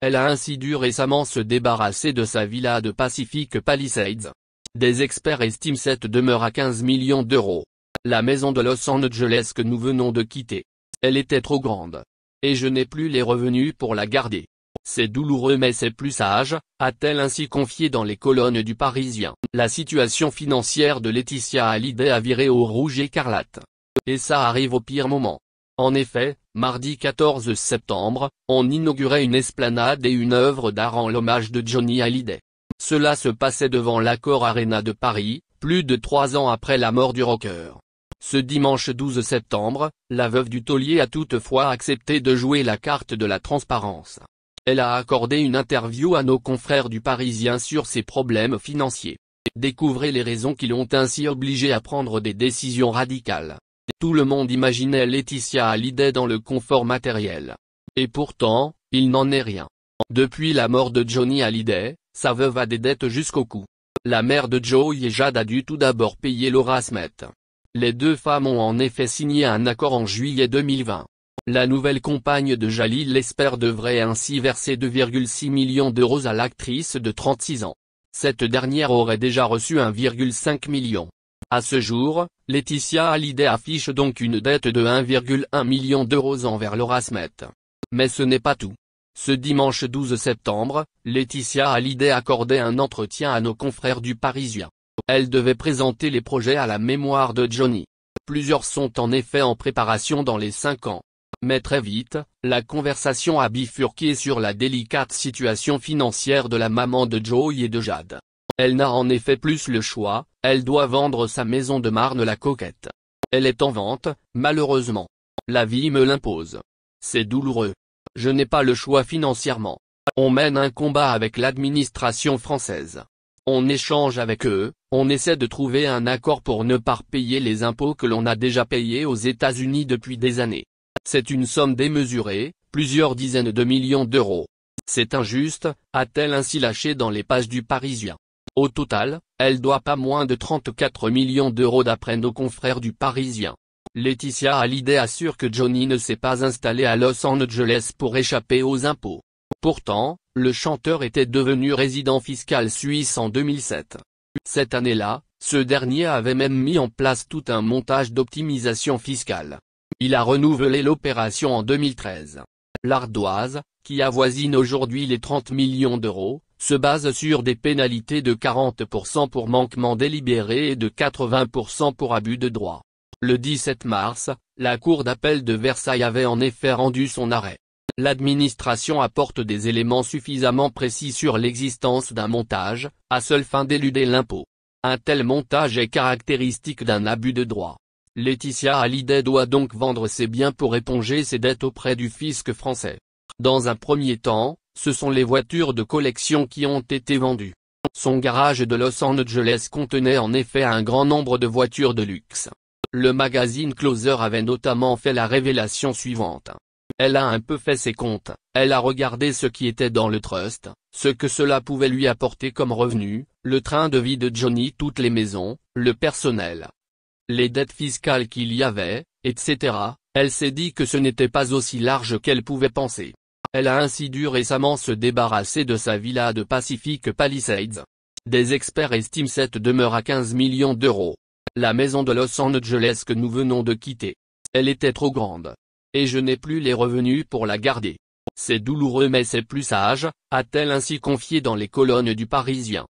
Elle a ainsi dû récemment se débarrasser de sa villa de Pacific Palisades. Des experts estiment cette demeure à 15 millions d'euros. La maison de Los Angeles que nous venons de quitter. Elle était trop grande. Et je n'ai plus les revenus pour la garder. C'est douloureux mais c'est plus sage, a-t-elle ainsi confié dans les colonnes du Parisien. La situation financière de Laetitia Hallyday a viré au rouge écarlate. Et ça arrive au pire moment. En effet, mardi 14 septembre, on inaugurait une esplanade et une œuvre d'art en l'hommage de Johnny Hallyday. Cela se passait devant l'Accor Arena de Paris, plus de 3 ans après la mort du rocker. Ce dimanche 12 septembre, la veuve du taulier a toutefois accepté de jouer la carte de la transparence. Elle a accordé une interview à nos confrères du Parisien sur ses problèmes financiers. Découvrez les raisons qui l'ont ainsi obligée à prendre des décisions radicales. Tout le monde imaginait Laetitia Hallyday dans le confort matériel. Et pourtant, il n'en est rien. Depuis la mort de Johnny Hallyday, sa veuve a des dettes jusqu'au cou. La mère de Joey et Jade a dû tout d'abord payer Laura Smith. Les deux femmes ont en effet signé un accord en juillet 2020. La nouvelle compagne de Jalil Lesper devrait ainsi verser 2,6 millions d'euros à l'actrice de 36 ans. Cette dernière aurait déjà reçu 1,5 million. À ce jour, Laetitia Hallyday affiche donc une dette de 1,1 million d'euros envers Laura Smith. Mais ce n'est pas tout. Ce dimanche 12 septembre, Laetitia Hallyday accordait un entretien à nos confrères du Parisien. Elle devait présenter les projets à la mémoire de Johnny. Plusieurs sont en effet en préparation dans les 5 ans. Mais très vite, la conversation a bifurqué sur la délicate situation financière de la maman de Joey et de Jade. Elle n'a en effet plus le choix, elle doit vendre sa maison de Marne-la-Coquette. Elle est en vente, malheureusement. La vie me l'impose. C'est douloureux. Je n'ai pas le choix financièrement. On mène un combat avec l'administration française. On échange avec eux, on essaie de trouver un accord pour ne pas payer les impôts que l'on a déjà payés aux États-Unis depuis des années. C'est une somme démesurée, plusieurs dizaines de millions d'euros. C'est injuste, a-t-elle ainsi lâché dans les pages du Parisien. Au total, elle doit pas moins de 34 millions d'euros d'après nos confrères du Parisien. Laetitia Hallyday assure que Johnny ne s'est pas installé à Los Angeles pour échapper aux impôts. Pourtant, le chanteur était devenu résident fiscal suisse en 2007. Cette année-là, ce dernier avait même mis en place tout un montage d'optimisation fiscale. Il a renouvelé l'opération en 2013. L'ardoise, qui avoisine aujourd'hui les 30 millions d'euros, se base sur des pénalités de 40% pour manquement délibéré et de 80% pour abus de droit. Le 17 mars, la Cour d'appel de Versailles avait en effet rendu son arrêt. L'administration apporte des éléments suffisamment précis sur l'existence d'un montage, à seule fin d'éluder l'impôt. Un tel montage est caractéristique d'un abus de droit. Laetitia Hallyday doit donc vendre ses biens pour éponger ses dettes auprès du fisc français. Dans un premier temps, ce sont les voitures de collection qui ont été vendues. Son garage de Los Angeles contenait en effet un grand nombre de voitures de luxe. Le magazine Closer avait notamment fait la révélation suivante. Elle a un peu fait ses comptes, elle a regardé ce qui était dans le trust, ce que cela pouvait lui apporter comme revenu, le train de vie de Johnny, toutes les maisons, le personnel, les dettes fiscales qu'il y avait, etc. Elle s'est dit que ce n'était pas aussi large qu'elle pouvait penser. Elle a ainsi dû récemment se débarrasser de sa villa de Pacific Palisades. Des experts estiment cette demeure à 15 millions d'euros. La maison de Los Angeles que nous venons de quitter. Elle était trop grande. Et je n'ai plus les revenus pour la garder. C'est douloureux mais c'est plus sage, a-t-elle ainsi confié dans les colonnes du Parisien.